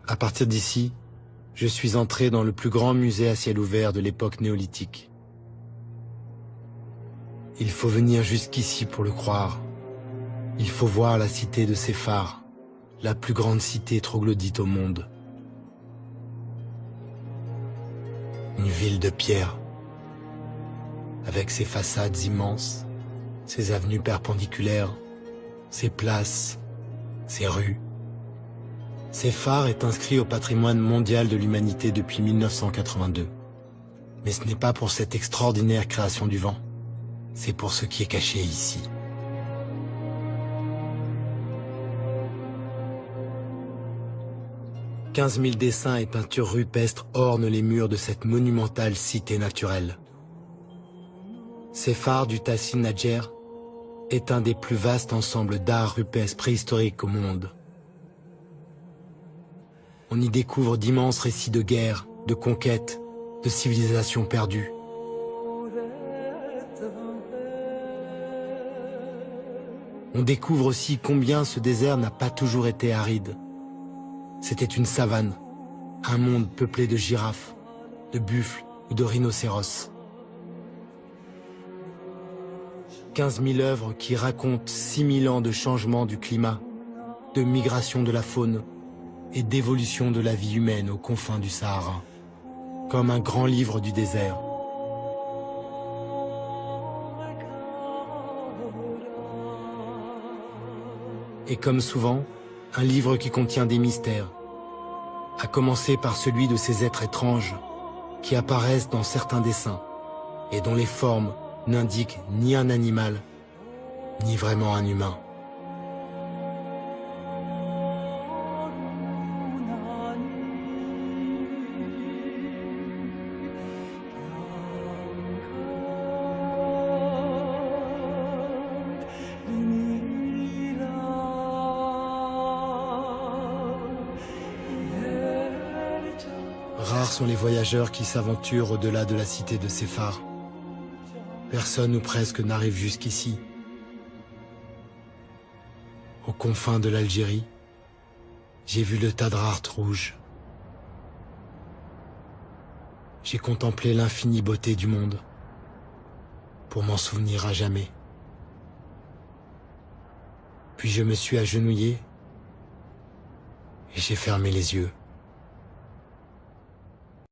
À partir d'ici, je suis entré dans le plus grand musée à ciel ouvert de l'époque néolithique. Il faut venir jusqu'ici pour le croire. Il faut voir la cité de Séphar, la plus grande cité troglodyte au monde. Une ville de pierre, avec ses façades immenses, ses avenues perpendiculaires, ses places, ses rues. Séphar est inscrit au patrimoine mondial de l'humanité depuis 1982. Mais ce n'est pas pour cette extraordinaire création du vent, c'est pour ce qui est caché ici. « 15 000 dessins et peintures rupestres ornent les murs de cette monumentale cité naturelle. Séphar du Tassin Nadjer est un des plus vastes ensembles d'art rupestre préhistorique au monde. On y découvre d'immenses récits de guerre, de conquête, de civilisations perdues. On découvre aussi combien ce désert n'a pas toujours été aride. C'était une savane, un monde peuplé de girafes, de buffles ou de rhinocéros. 15 000 œuvres qui racontent 6 000 ans de changement du climat, de migration de la faune et d'évolution de la vie humaine aux confins du Sahara, comme un grand livre du désert. Et comme souvent, un livre qui contient des mystères, à commencer par celui de ces êtres étranges qui apparaissent dans certains dessins et dont les formes n'indiquent ni un animal, ni vraiment un humain. Rares sont les voyageurs qui s'aventurent au-delà de la cité de Séphar. Personne ou presque n'arrive jusqu'ici. Aux confins de l'Algérie, j'ai vu le Tadrart rouge. J'ai contemplé l'infinie beauté du monde, pour m'en souvenir à jamais. Puis je me suis agenouillé et j'ai fermé les yeux.